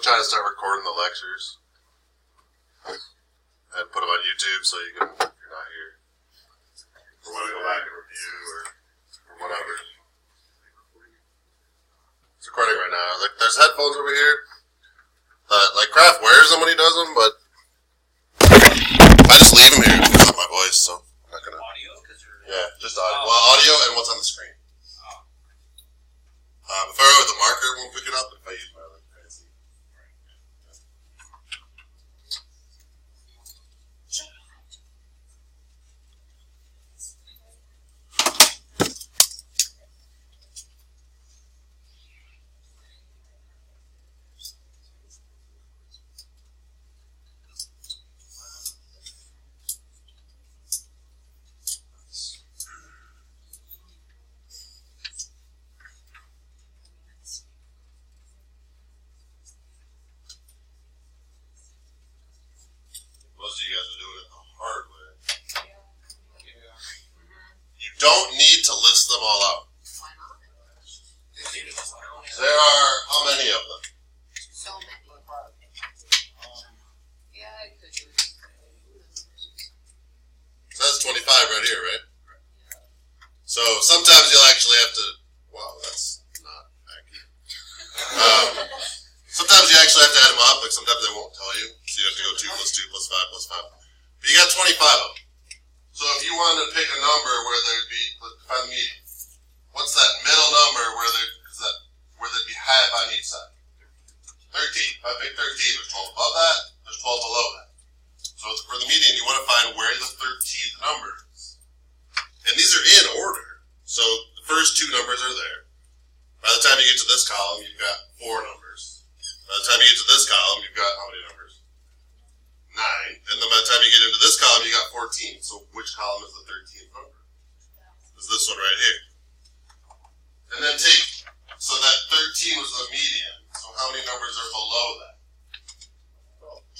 try to start recording the lectures and put them on YouTube so you can, if you're not here, or want to go back and review or whatever. It's recording right now. Like, there's headphones over here. Like, Kraft wears them when he does them, but I just leave them here to pick up my voice, so I'm not gonna. Audio? Yeah, just audio. Well, audio and what's on the screen. If I wrote with the marker, it won't pick it up. If I use my like fancy. Most of you guys are doing it the hard way. You don't need to list them all out. Why not? There are how many of them? So many. Yeah, I could do it. It says 25 right here, right? So sometimes you'll actually have to. Wow, that's not accurate. Sometimes you actually have to add them up. Like sometimes they won't tell you, so you have to go 2 plus 2 plus 5 plus 5. But you got 25 of them. So if you wanted to pick a number where there'd be, let's find the median. What's that middle number where there'd be half on each side? 13. If I pick 13, there's 12 above that. There's 12 below that. So for the median, you want to find where the 13th number is. And these are in order. So the first 2 numbers are there. By the time you get to this column, you've got 4 numbers. By the time you get to this column, you've got how many numbers? 9. And then by the time you get into this column, you got 14. So which column is the 13th number? It's this one right here. And then so that 13 was the median. So how many numbers are below that?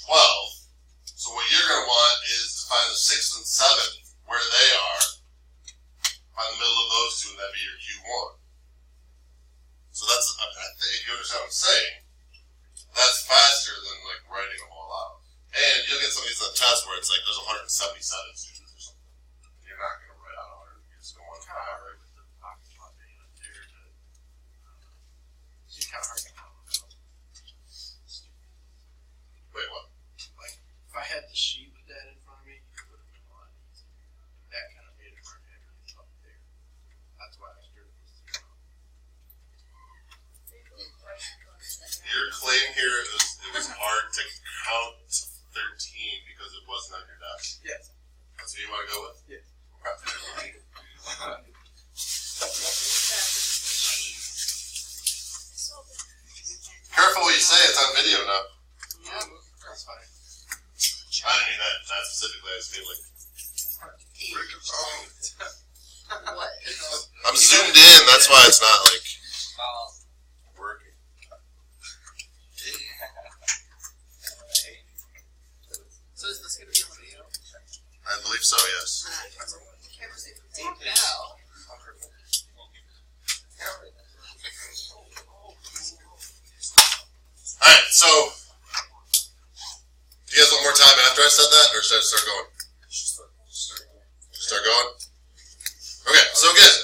12. So what you're going to want is to find the 6th and 7th, where they are. Find the middle of those 2, and that'd be your Q1. So that's, if you understand what I'm saying, that's faster than like writing them all out. And you'll get some of these on the test where it's like there's 177 students or something. And you're not going to write out 100. You're just going to Kind of hard with the pocket plot being up there to. It's kind of hard to count. Wait, what? Like, if I had the sheet with that in front of me, it would have been a lot easier. That kind of made it hard heavy up there. That's why I started this. Your claim here is it was hard to count to 13 because it wasn't on your desk. Yes. That's what you want to go with? Yes. Okay. Careful what you say, it's on video now. Yeah, that's fine. I didn't mean that specifically, I just mean like. What? I'm zoomed in, that's why it's not like working. So is this going to be on video? I believe so, yes. Cameras deep now. Alright, so. Do you guys want more time after I said that, or should I start going? Start going? Okay, so again,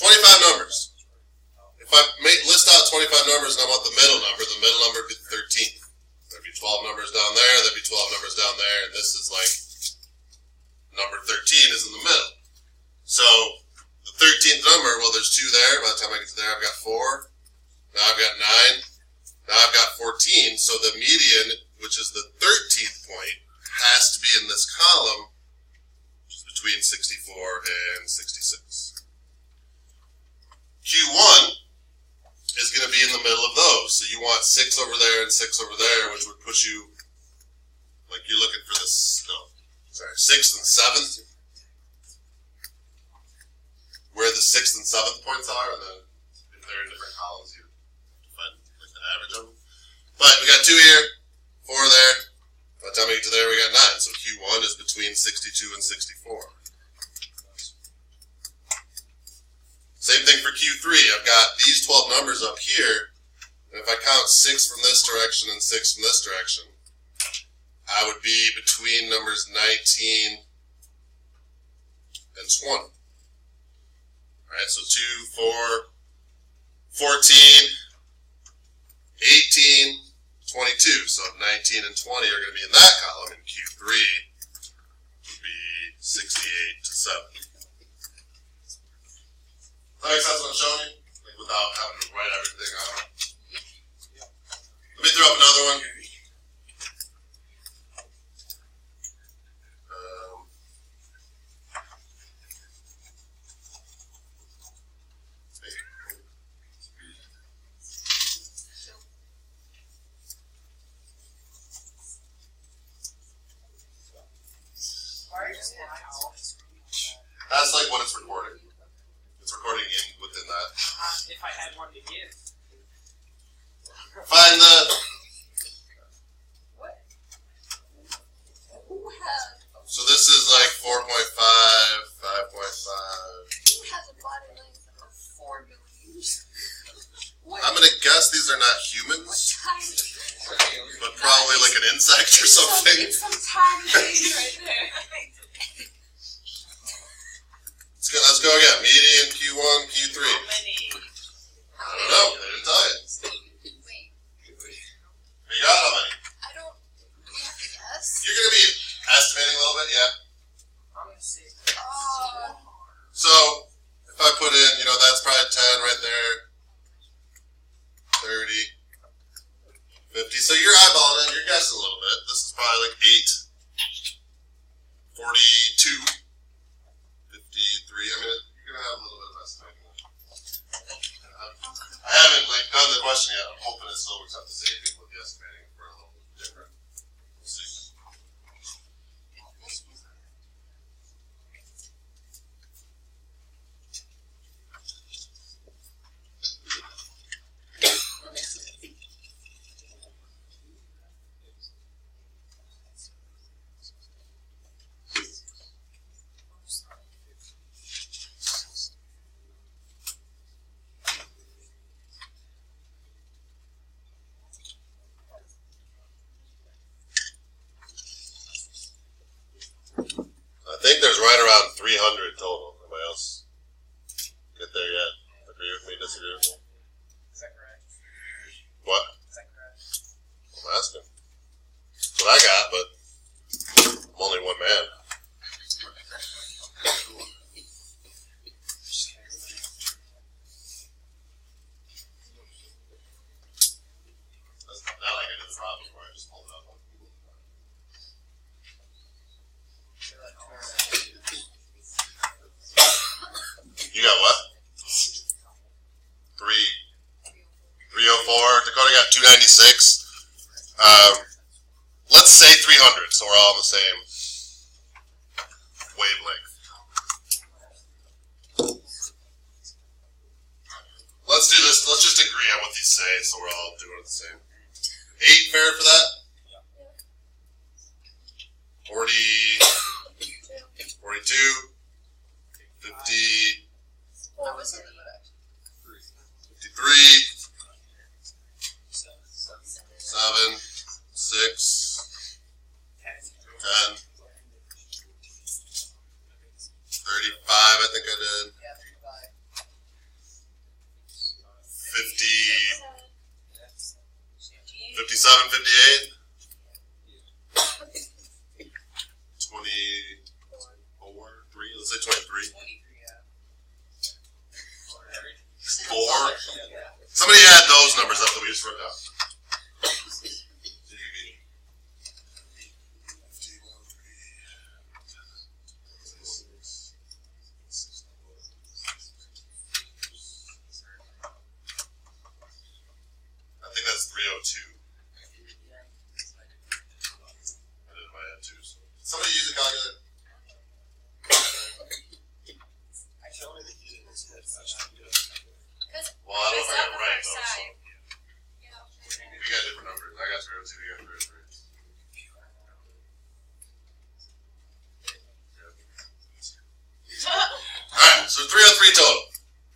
25 numbers. If I list out 25 numbers and I want the middle number would be the 13th. There'd be 12 numbers down there, there'd be 12 numbers down there, and this is like, number 13 is in the middle. So, the 13th number, well there's 2 there, by the time I get to there I've got 4, now I've got 9, now I've got 14, so the median, which is the 13th point, has to be in this column, which is between 64 and 66. Q1 is going to be in the middle of those. So you want 6 over there and 6 over there, which would push you, like you're looking for this, 6th and 7th. Where the 6th and 7th points are, and then if they're in different columns, you find like the average of them. But we got 2 here, 4 there. By the time we get to there, we got 9. So Q1 is between 62 and 64. Same thing for Q3. I've got these 12 numbers up here. And if I count 6 from this direction and 6 from this direction, I would be between numbers 19 and 20. Alright, so 2, 4, 14, 18, 22. So 19 and 20 are going to be in that column, and Q3 would be 68 to 7. Does that make sense what I'm showing you? Like without having to write everything out. Let me throw up another one. That's like what it's recording. It's recording within that. If I had one to give. Find the. What? So this is like 4.5, 5.5. Who has a body length of 4 millimeters? I'm gonna guess these are not humans, but probably like an insect or something. It's some tiny thing right there. Let's go again. Median, Q1, Q3. How many? I don't know. They didn't tell you. Wait, You got how many? I don't. You have to guess. You're gonna be estimating a little bit, yeah. I'm gonna say. So if I put in, that's probably 10 right there. 30, 50. So you're eyeballing it. You're guessing a little bit. This is probably like 8, 42. 53. I mean, you're gonna have a little bit of estimating. I haven't done the question yet. I'm hoping it still works out the same thing with the estimating for a little bit different. We'll see. I think there's right around 300 total. Anybody else get there yet? Agree with me? Disagree with me? Is that correct? What? Is that correct? I'm asking. That's what I got, but I'm only one man. That's not like I did the problem before. I just pulled it up. You got what? 304. Dakota got 296. Let's say 300, so we're all on the same wavelength. Let's do this. Let's just agree on what these say, so we're all doing it the same. 8 fair for that? 40, 42, 50. What was it? 53, 7, 6, 10, 35, I think I did. 50, 57, 58, 24, 3, let's say 23. 4. Somebody add those numbers up that we just wrote down. I think that's 302. I did it in my head too. So. Somebody use a calculator. Well, I don't know if I got it right though. So. We got different numbers. I got 302. You got 303. Alright, so 303 total.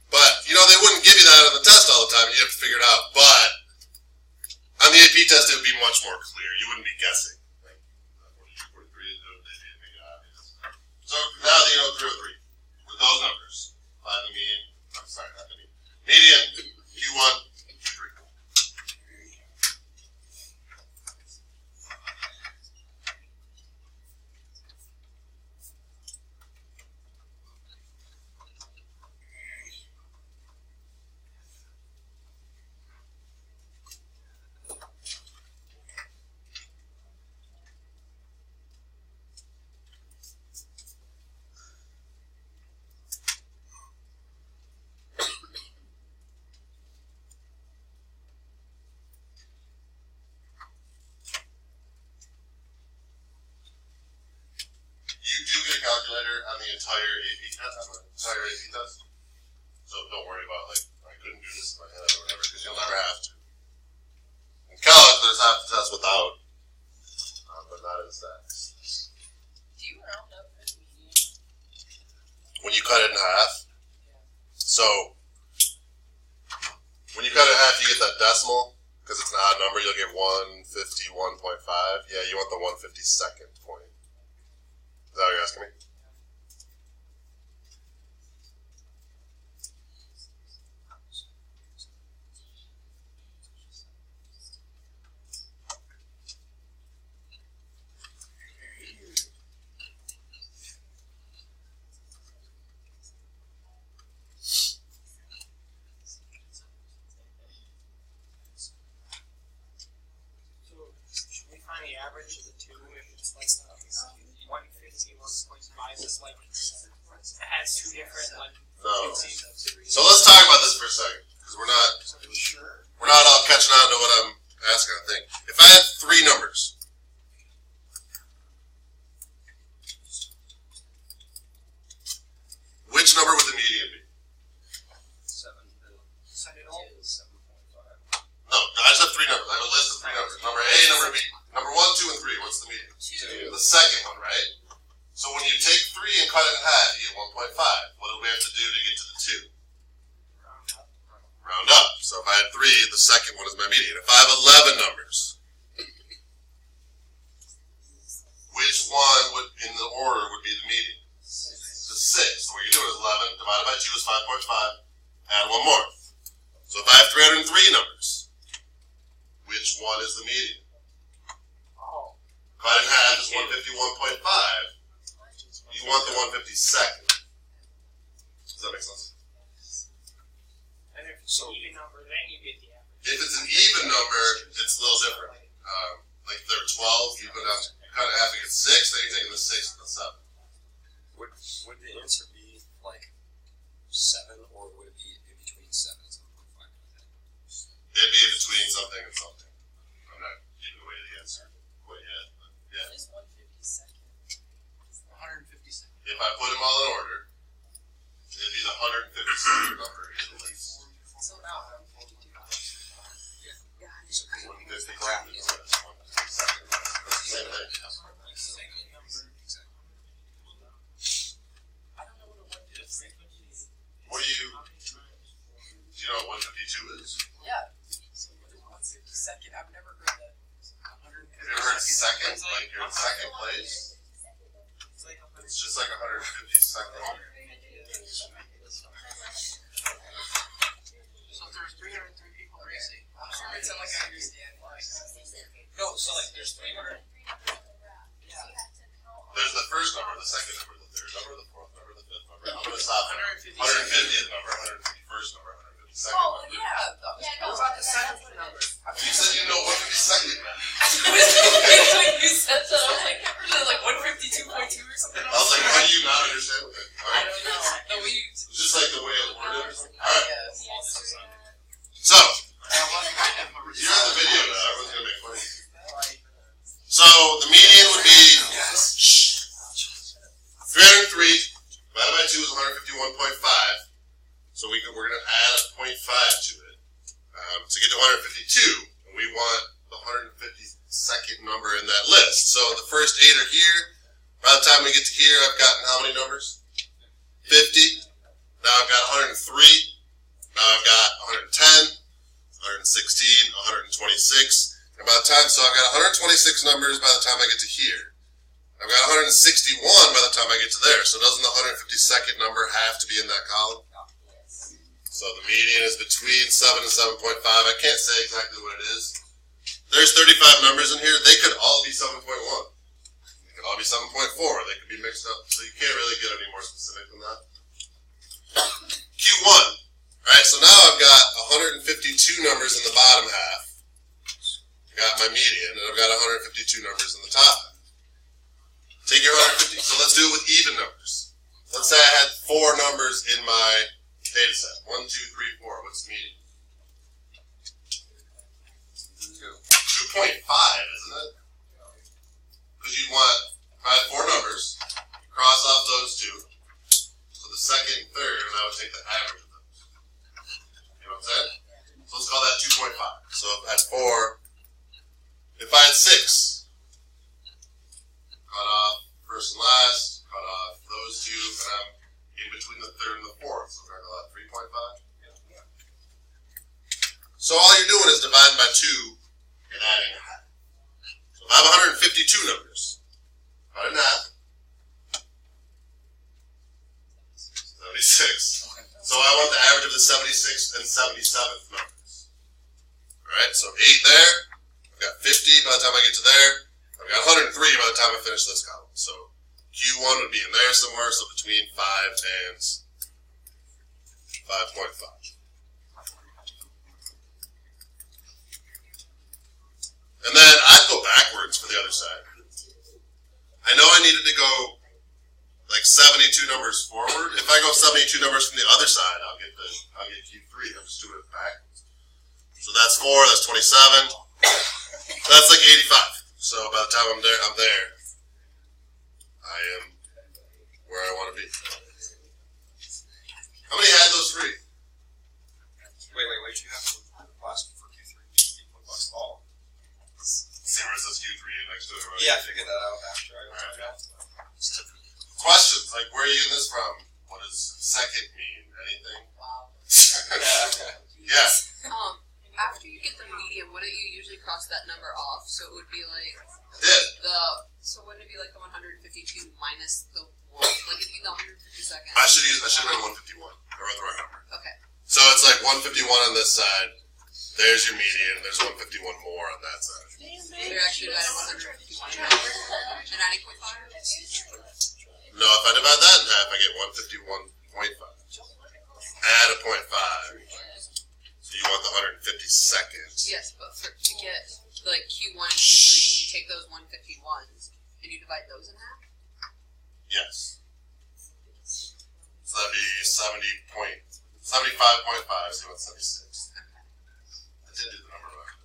But, they wouldn't give you that on the test all the time. You have to figure it out. But, AP test, it would be much more clear. You wouldn't be guessing. Like 42, 43, they'd make it obvious. So now that you know 303, with those numbers, find the median. I'm sorry, not the median. Median, Q1, Q3. You do get a calculator on the entire AP test, so don't worry about like I couldn't do this in my head or whatever because you'll never have to. In calc, there's half the test without, but not in stats. Do you round up the median? When you cut it in half, so when you cut it in half, you get that decimal because it's an odd number. You'll get 151.5. Yeah, you want the 152nd point. Is that what you're asking me? Should we find the average of the two if it's like 150, 1.5 is like it has two different like No. So let's talk about this for a second because we're not all catching on to what I'm asking. I think if I had three numbers, which number would the median be? 7.5. No, I just have three numbers. I have a list of three numbers. Number A, number B, number 1, 2, and 3. What's the median? 2. The second one, right? So when you take 3 and cut it in half, you get 1.5. What do we have to do to get to the 2? Round up. So if I had 3, the second one is my median. If I have 11 numbers, which one would, in the order, would be the median? The 6. So what you do is 11 divided by 2 is 5.5. Add one more. So if I have 303 numbers, which one is the median? Oh. Cut in half is 151.5. You want the 152nd. Does that make sense? And if it's an even number, then you get the average. If it's an even number, it's a little different. Like if they're 12, you put down, you cut in half, you get 6, then you're taking the 6 and the 7. Would the answer be like 7, or would it be in between 7 and 7.5? It'd be in between something and something. I'm not giving away the answer quite yet, but yeah. What is 152nd? 152nd. If I put them all in order, it'd be the 152nd number in the list. So now, 152nd is the 152nd. Same thing. I don't know what a 152nd is. What do you know what 152 is? Yeah. So what is 152nd? I've never heard that. Have you ever heard second, like you're in second place? It's just like 152nd. So if there's 303 people racing, Pretend like I understand. No, so like there's 300. There's the first number, the second number, the third number, the fourth number, the fifth number. I'm going to stop at 150th number, 151st number, 152nd Oh, number. yeah. What about the second number? You said you know 152nd. When you said that, I was like 152.2 or something. I was like, how do you not understand what that? I don't know. No, we. It's just like the way it worded or something. I Alright. guess. So, you're on the video now. Everyone's going to make fun of you. So, the median would be 303 divided by 2 is 151.5. So we're going to add a 0.5 to it to get to 152. And we want the 152nd number in that list. So the first 8 are here. By the time we get to here, I've gotten how many numbers? 50. Now I've got 103. Now I've got 110, 116, 126. And by time, so I've got 126 numbers by the time I get to here. I've got 161 by the time I get to there. So doesn't the 152nd number have to be in that column? So the median is between 7 and 7.5. I can't say exactly what it is. There's 35 numbers in here. They could all be 7.1. They could all be 7.4. They could be mixed up. So you can't really get any more specific than that. Q1. All right, so now I've got 152 numbers in the bottom half. I got my median, and I've got 152 numbers in the top half. Take your 150. So let's do it with even numbers. Let's say I had 4 numbers in my data set. 1, 2, 3, 4. What's the median? 2.5, isn't it? Because you want, if I had 4 numbers, you cross off those 2. So the second and third, and I would take the average of those. You know what I'm saying? So let's call that 2.5. So if I had 4, if I had 6, cut off first and last, cut off those 2, and I'm in between the third and the fourth. So we're going to call that 3.5. So all you're doing is dividing by 2 and adding a half. So if I have 152 numbers, cut in half. 76. So I want the average of the 76th and 77th numbers. Alright, so 8 there. I've got 50 by the time I get to there. I've got 103 by the time I finish this column. So Q1 would be in there somewhere, so between 5 and 5.5. And then I'd go backwards for the other side. I know I needed to go like 72 numbers forward. If I go 72 numbers from the other side, I'll get Q3. I'm just doing it backwards. So that's 4, that's 27. That's like 85. So by the time I'm there. I am where I want to be. How many had those 3? Wait. You have the last for Q3. Plus all. See where it says Q3 next to it, right? Yeah, I figured that out after I was Alright. Questions, like where are you getting this from? What does second mean? Anything? Wow. Yes. After you get the median, wouldn't you usually cross that number off? So it would be like so wouldn't it be like the 152 minus the 1? Like it'd be the 152nd. I should have been 151. I wrote the right number. Okay. So it's like 151 on this side. There's your median. There's 151 more on that side. They're actually divided 151 and 90.5. No, if I divide that in half, I get 151.5. Add a 0.5. So you want the 152nd. Yes, but to get like Q1 and Q3, you take those 151s and you divide those in half? Yes. So that'd be 75.5, so you want 76. Okay. I did do the number right.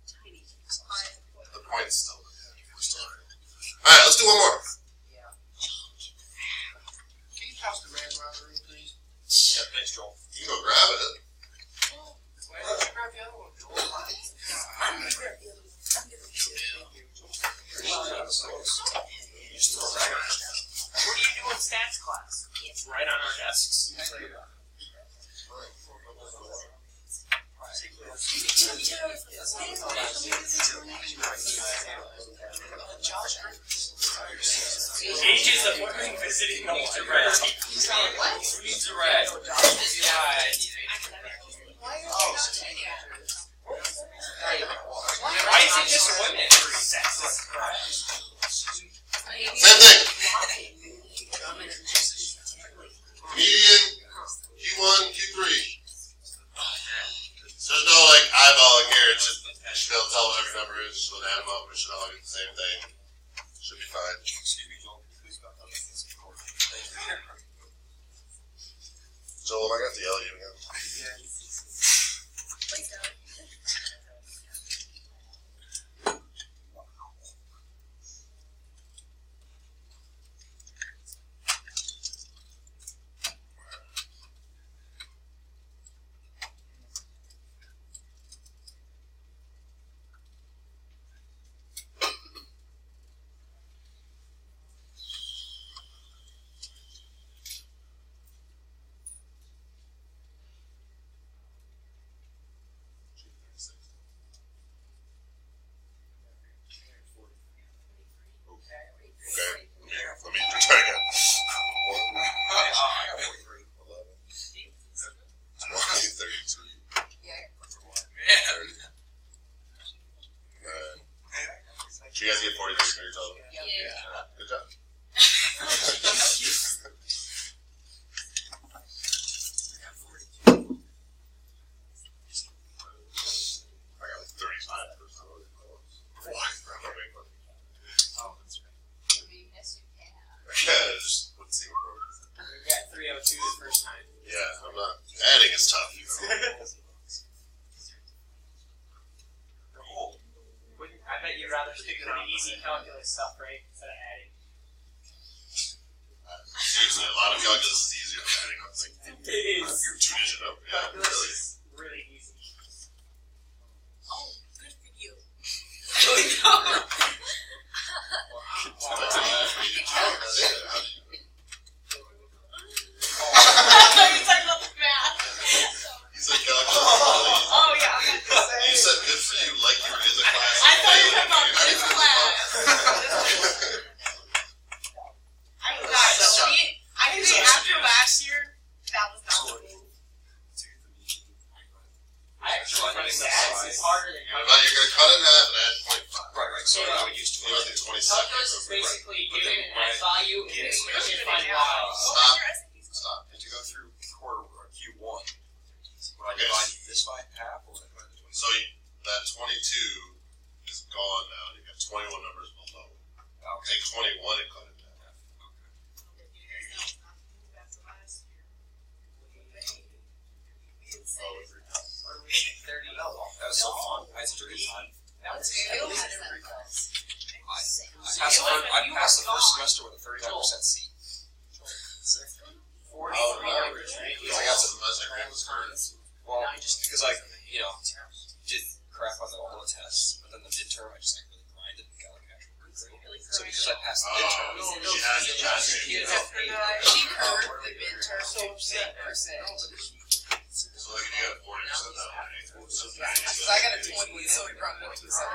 Tiny. The point's still there. We're still right. Alright, let's do one more. Can you toss the red around the room, please? Yeah, thanks, Joel. You can go grab it. Why don't you grab the other one, Joel? What do you do in stats class? Right on our desks. Ages of women visiting needs a red. Needs a red. Why is it just women? Same thing. Median, Q1, Q3. So there's no like eyeballing here. It's just you should be able to tell what every number is. Just go add them up. We should all get the same thing. Should be fine. Excuse me, Joel. Please back up. Joel, am I going to have to yell at you again? Please don't. So you guys get 43 for your total. Yeah. Good job. I got like 35 for some of those. Oh, that's right. Yeah, it just wouldn't seem appropriate. We got 302 the first time. Yeah, I'm not. Adding is tough. I bet you'd rather stick to the easy calculus stuff, right? Instead of adding. Seriously, a lot of calculus is easier than adding. I'm like, It is. you're 2 digit up. Yeah, Calculus really. is really easy. Oh, good for you. He said calculus is really easy. Oh yeah, I'm not gonna say. You said good for you like you were in the class. I thought you were talking about You're not this even in the class. I can say after last year, that was not the thing. I actually find stats is harder than But you're going to cut it in half and add 0.5. Right. So I would use You want the 20 calculus seconds. is basically giving an X value and then you can find y. Stop. and to go through quarter or Q1. Would I Okay. divide this by half or would I divide the 20? So that 22 is gone now. You got 21 numbers below. Okay. Take 21 and cut it in half. Or we get 30. That was so fun. I had such a good time. That was I good. I passed the first semester with a 39% C. 43 numbers, right? I got some semester was hard. Well, just because I, did crap on all the tests, but then the midterm I just really grinded and got like actual grade. So because I passed the midterm, She has it. She curved the midterm to 8%. So like if you got 40% that way. So I got a 20, so we brought me to 7.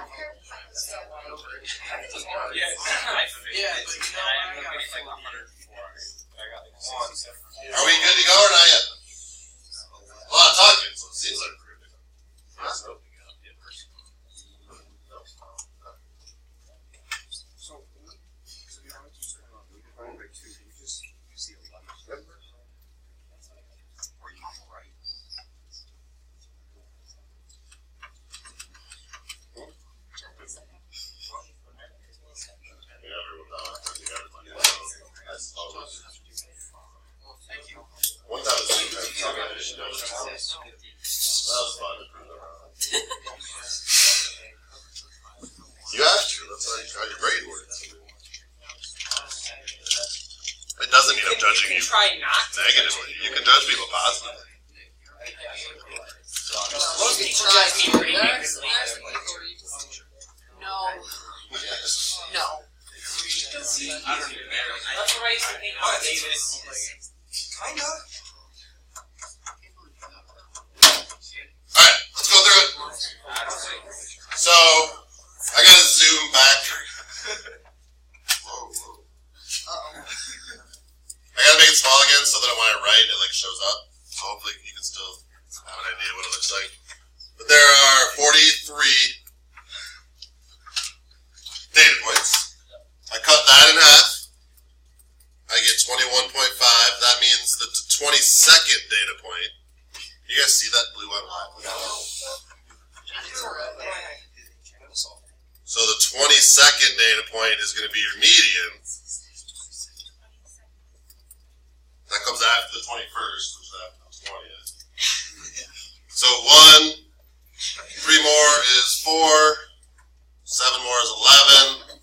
Yeah, Yeah, but but I I got like 104. I got like 67. Are we good to go or not yet? A lot of talking, so it seems like we're good to go. That's no. so you know, divided by 2, you just use the 11th number? Or you can write. One time it was that was fun. You have to. That's how your grade works. It doesn't mean I'm judging you Try not to. negatively. You can judge people positively. Most people judge me pretty negatively. No. No. That's what I used to think about Davis. Kind of. Alright, let's go through it. So, I gotta zoom back. Whoa. I gotta make it small again so that when I write, it like shows up. So hopefully you can still have an idea what it looks like. But there are 43 data points. I cut that in half. I get 21.5. That means that the 22nd data point. You guys see that blue on black? So the 22nd data point is going to be your median. That comes after the 21st, which is after the 20th. So 1, 3 more is 4, 7 more is 11,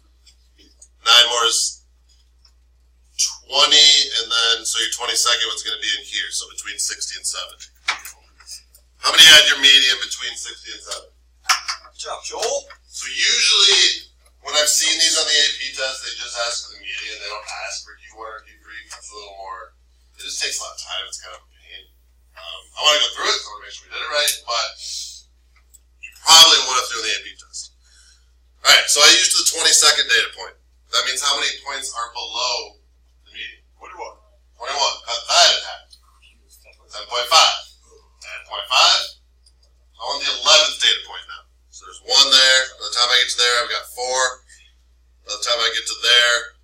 9 more is 20, and then, so your 22nd one's going to be in here, so between 60 and 70. How many had your median between 60 and 70? Good job, Joel. So usually, when I've seen these on the AP test, they just ask for the median. They don't ask for Q1 or Q3. It's a little more, it just takes a lot of time. It's kind of a pain. I want to go through it, so I want to make sure we did it right, but you probably won't have to do the AP test. Alright, so I used the 22nd data point. That means how many points are below the median? 21. 21. Cut that in half. 10.5. Add 0.5. I want the 11th data point now. So there's 1 there. By the time I get to there, I've got 4. By the time I get to there,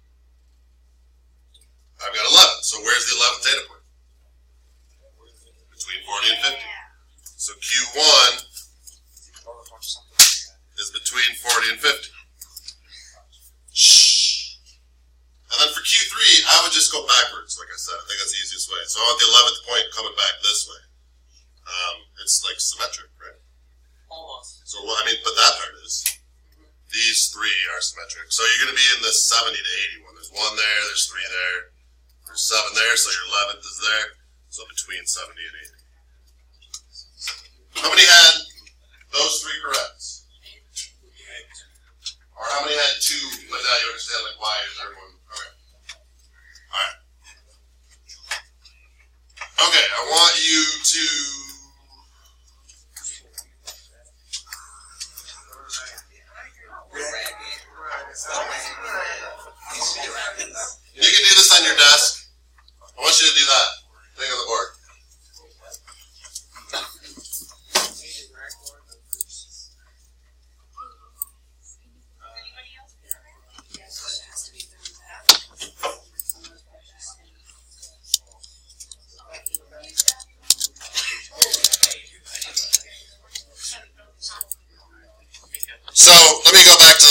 I've got 11. So where's the 11th data point? Between 40 and 50. So Q1 is between 40 and 50. Shh. And then for Q3, I would just go backwards, like I said. I think that's the easiest way. So I want the 11th point coming back this way. It's like symmetric, right? Almost. So, well, I mean, but that part is. These three are symmetric. So you're going to be in this 70 to 81. There's 1 there, there's 3 there, there's 7 there, so your 11th is there. So between 70 and 80. How many had those 3 correct? Or how many had 2, but now you understand like why is everyone? Okay. Alright. Okay, I want you to you can do this on your desk. I want you to do that thing on the board. So let me go back to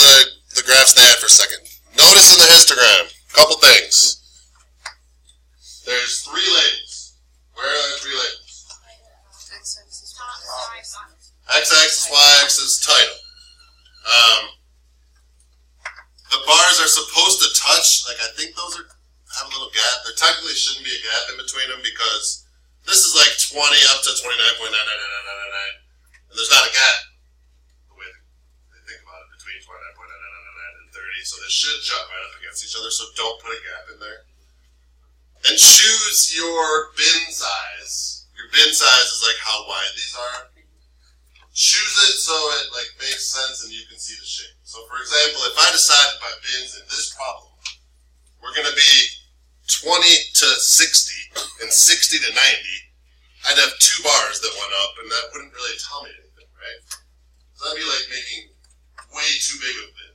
the graphs they had for a second. Notice in the histogram, a couple things. There's 3 labels. Where are the 3 labels? X-axis, Y-axis, title. The bars are supposed to touch. Like I think those have a little gap. There technically shouldn't be a gap in between them because this is like 20 up to 29.99999, and there's not a gap. So they should jump right up against each other, so don't put a gap in there. And choose your bin size. Your bin size is like how wide these are. Choose it so it like makes sense and you can see the shape. So for example, if I decide to buy bins in this problem, we're going to be 20 to 60 and 60 to 90. I'd have 2 bars that went up, and that wouldn't really tell me anything, right? So that'd be like making way too big of bins.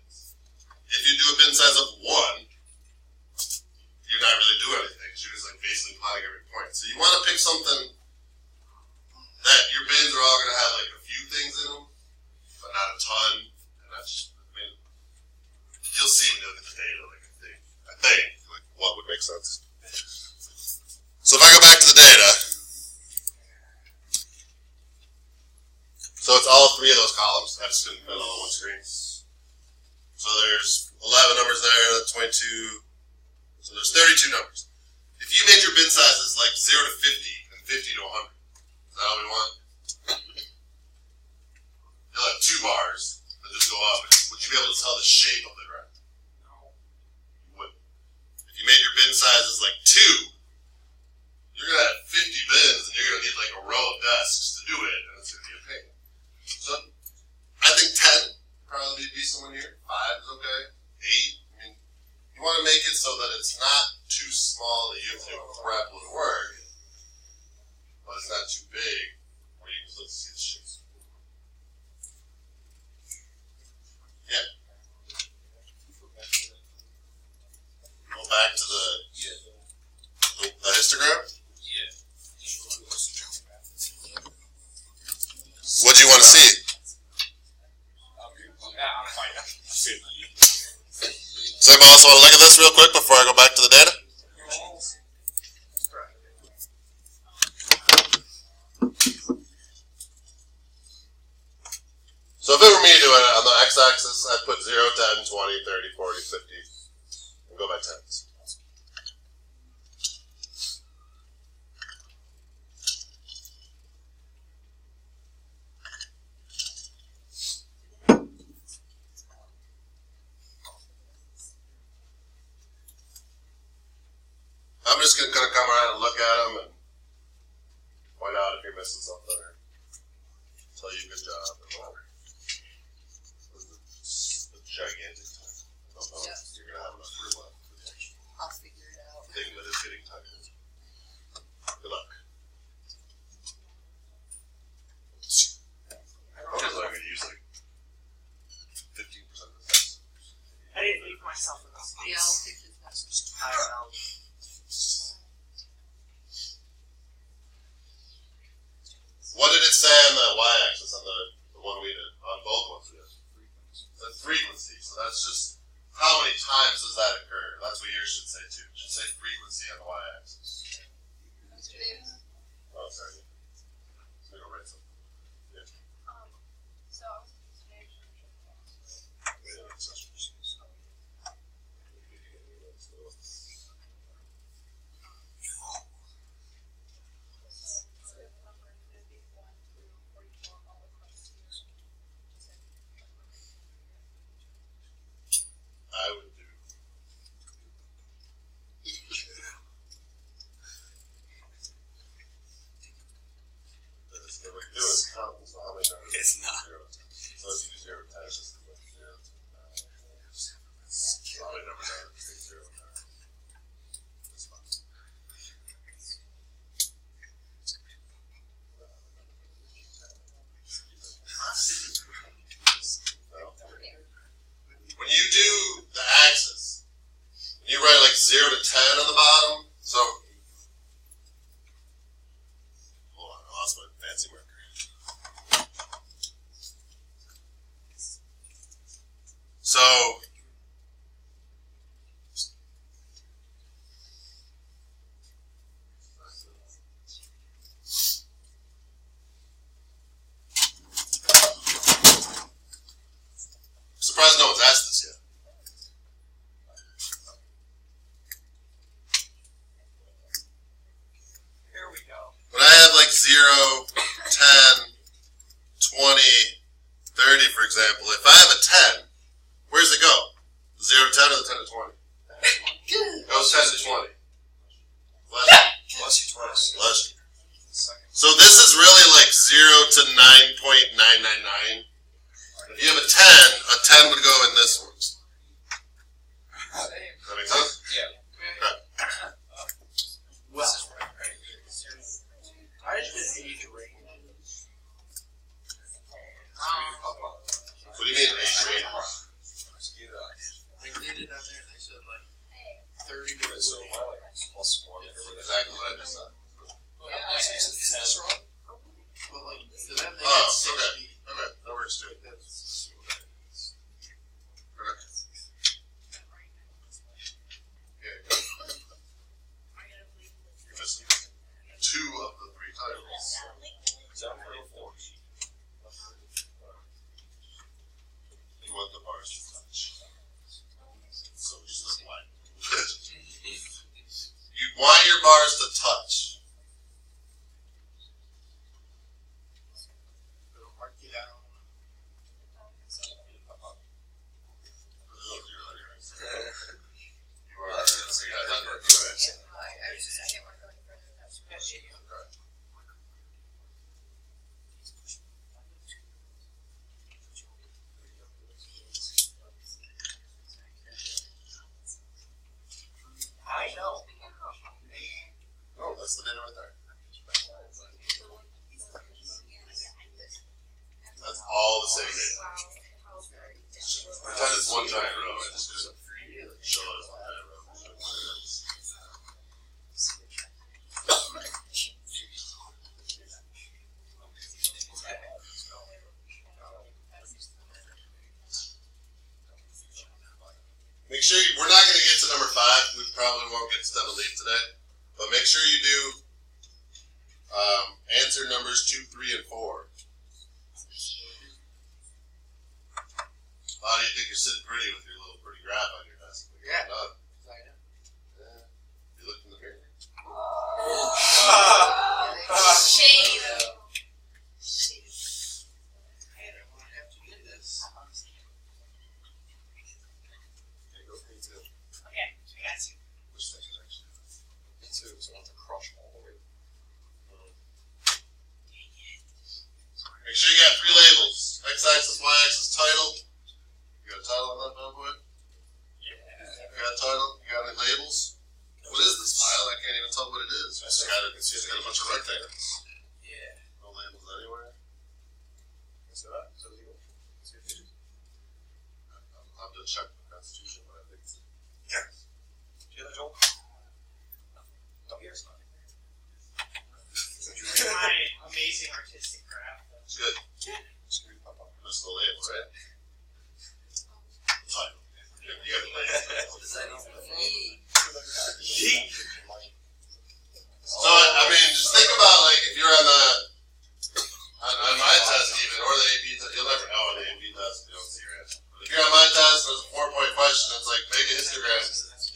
If you do a bin size of 1, you're not really doing anything. You're just like basically plotting every point. So you want to pick something that your bins are all going to have like a few things in them, but not a ton. And that's just, I mean, you'll see when you look at the data. Like I think like what would make sense. So if I go back to the data, so it's all 3 of those columns. I just couldn't fit all on one screen. So there's 11 numbers there, that's 22, so there's 32 numbers. If you made your bin sizes like 0 to 50 and 50 to 100, is that what we want? You'll have 2 bars that just go up. Would you be able to tell the shape of the graph? No. You wouldn't. If you made your bin sizes like 2, you're going to have 50 bins and you're going to need like a row of desks to do it, and it's going to be a pain. So I think 10 probably be someone here. 5 is okay. 8. I mean, you want to make it so that it's not too small that you have to do a crap load of work, but it's not too big where you can still see the shapes. Yeah. Go back to the histogram. Yeah. What do you want to see? Does anybody else want to look at this real quick before I go back to the data? So if it were me doing it on the x-axis, I'd put 0, 10, 20, 30, 40, 50, and go by tens. I'm just going to come around and look at them and point out if you're missing something or tell you good job or whatever. It's a gigantic time. I don't know if you're going to have enough room left. I'll figure it out. Thing that is getting tight. Good luck. I'm going to use like 15% of the test. I didn't leave my Yeah, I'll take his test. I don't know. What did it say on the y-axis on the one we did? On both ones we did? The frequency. So that's just how many times does that occur? That's what yours should say too. It should say frequency on the y-axis. Oh, sorry. So we don't write something. Yeah. So I was I would do. That's the way to do it. Count. So how many numbers? It's not. 0 to 10. So if you do 0 to 10, it's just 0 to 9. How many numbers are there? 0 to 9. That's fine. When you do the axis, you write like 0 to 10 on the bottom. So, hold on, I lost my fancy marker. So, I'm surprised no one's asked this yet. Here we go. When I have like 0, 10, 20, 30, for example, if I have a 10, where does it go? 0 to 10 or the 10 to 20? It goes 10 to 20. Plus you twice. Bless you. So this is really like 0 to 9.999. If you have a 10 would go in this one. Does that make sense? Yeah. Well, I just did age range. What do you mean age range? Like they did down there, they said like 30 to So 40. my like plus one. Exactly what I just said. But like to them they Oh, had okay. 60. Okay, that works too. That's Okay. Yeah, you're missing 2 of the 3 titles. 7 for 4. You want the bars to touch. So just look white. You want your bars to touch. it'll mark you down. You are. So you got that working, right? I know. Oh, that's the data right there. That's all the same data. Pretend it's one giant row. I just couldn't show it as one giant row. Make sure we're not going to get to number 5. We probably won't get to double leaf today, but make sure you do answer numbers 2, 3, and 4. How do you think you're sitting pretty with your little pretty graph on your desk? Yeah. Done. I know. Yeah. You looked in the mirror. Shade. I don't want to have to do this. Okay, go for me too. Okay, I got you. Which section actually? Me too, so I have to crush all the way. Make sure you got 3 labels. X-axis, Y-axis, title. You got a title on that bad boy? Yeah. You got a title? You got any labels? What is this file? I can't even tell what it is. It's got a bunch of rectangles. Yeah. No labels anywhere. Is that illegal? I'll have to check the Constitution, but I think it's my test, and it was a 4-point question. It's like, make a histogram.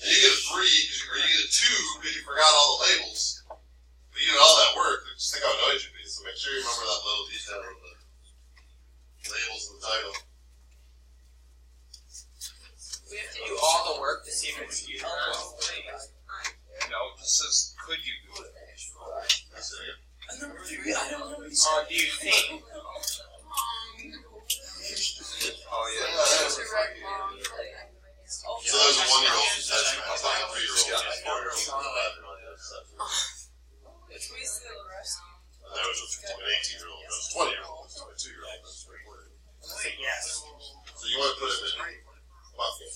And you get a 3, or you get a 2 because you forgot all the labels. But you did all that work. Just think how annoyed you'd be. So make sure you remember that little detail of the labels in the title. We have to do all the work to see if it's skewed. No, it just says, could you do it? Do you think? Oh, yeah. So there's a 1-year-old who says you have like a 3-year-old, a 4-year-old, and a 5-year-old. Which we still rescue. That was an 18-year-old, that was a 20-year-old, that was a 22-year-old, that was a 3-year-old. Yes. So you want to put it in bucket.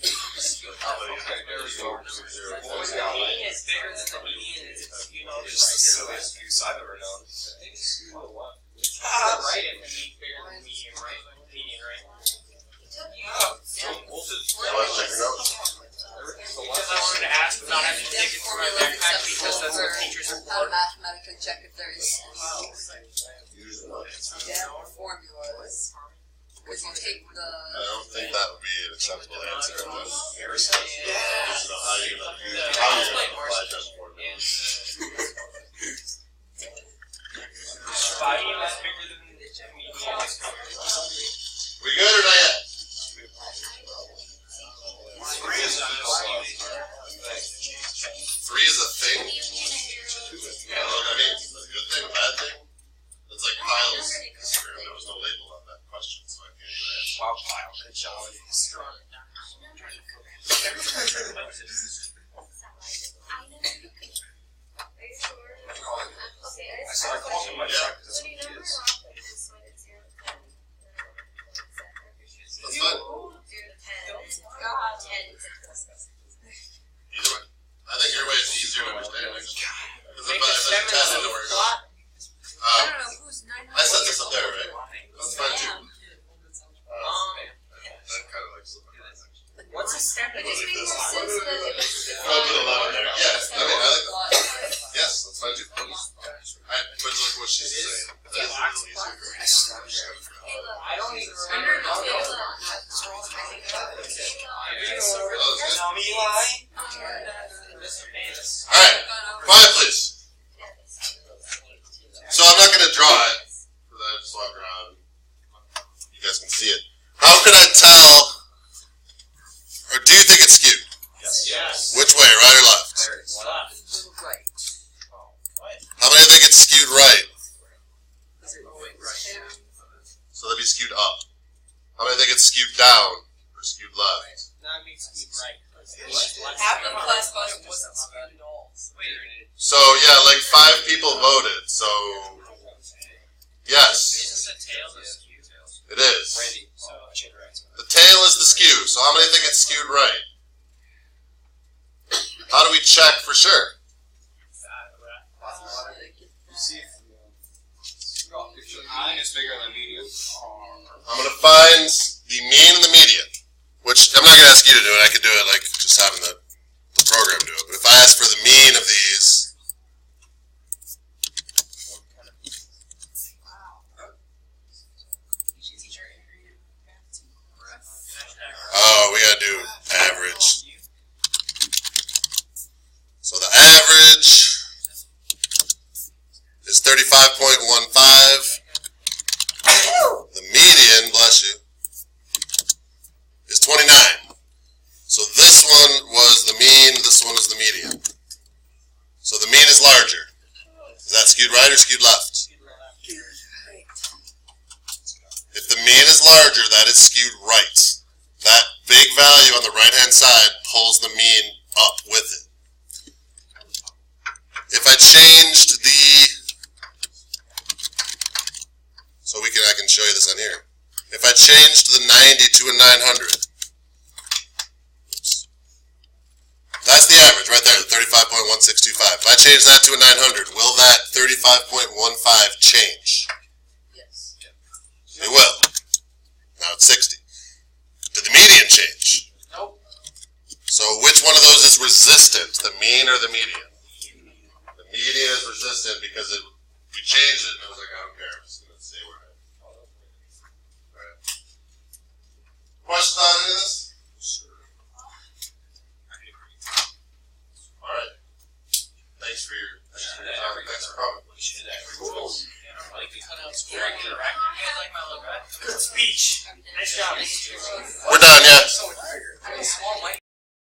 Okay, there we go. The mean is bigger than the median. It's, you know, It's the silliest excuse I've ever known. Maybe screw the one. right if the mean's bigger than the median, right? Median, right? We'll just Let's check your notes. Because I wanted to ask without having to take it from my backpack because that's what teachers are How to for. mathematically check if there's Usually. formulas. Because you take the. I don't think that would be an acceptable answer. But I don't know how you're going to apply that formula. Body is bigger than the median. We good or not yet? Three is a thing. 3 is a thing? Yeah, look, I mean, it's a good thing, a bad thing. It's like piles. There was no label on that question, so I can't even answer. Wow, pile. Good job. I saw a call in my truck because that's what it is. That's fine. Either way. I think your way is easier to understand. Because if Make a there's a 10, I know where it goes. I don't know who's 900. I set this up there, right? That's fine too. That kind of like slipped my mind, actually. What's a step? It just makes more sense that it was. I'll put 11 there. Yes, I mean, I like that. Yes, that's fine too. But like what she's saying, that is a little easier. I don't even Under remember. the table. Tell me why. Alright, quiet please. So I'm not going to draw it, because I just walk around. You guys can see it. How can I tell, or do you think it's skewed? Yes. Which way, right or left? Right. How many think it's skewed right? So that'd be skewed up. How many think it's skewed down or skewed left? That makes me right. Half of the class budget wasn't skewed at all. So yeah, like 5 people voted, so yes, Isn't the tail the skew? it is. Randy. So, The tail is the skew, so how many think it's skewed right? How do we check for sure? You see if the mean is bigger than the median. I'm going to find the mean and the median, which I'm not going to ask you to do it. I could do it like just having the program do it. But if I ask for the mean of these, oh, we got to do average. So the average is 35.15. The median, bless you, is 29. So this one was the mean, this one is the median. So the mean is larger. Is that skewed right or skewed left? If the mean is larger, that is skewed right. That big value on the right-hand side pulls the mean up with it. If I changed the, so I can show you this on here. If I changed the 90 to a 900, oops, that's the average right there, the 35.1625. If I change that to a 900, will that 35.15 change? Yes. It will. Now it's 60. Did the median change? Nope. So which one of those is resistant, the mean or the median? The median is resistant because we changed it and it was like, I don't care, I'm just going to stay where I am. Alright. Questions on any of this? All right. Thanks for your time. Thanks for coming. Good speech. Nice job. We're done, yeah.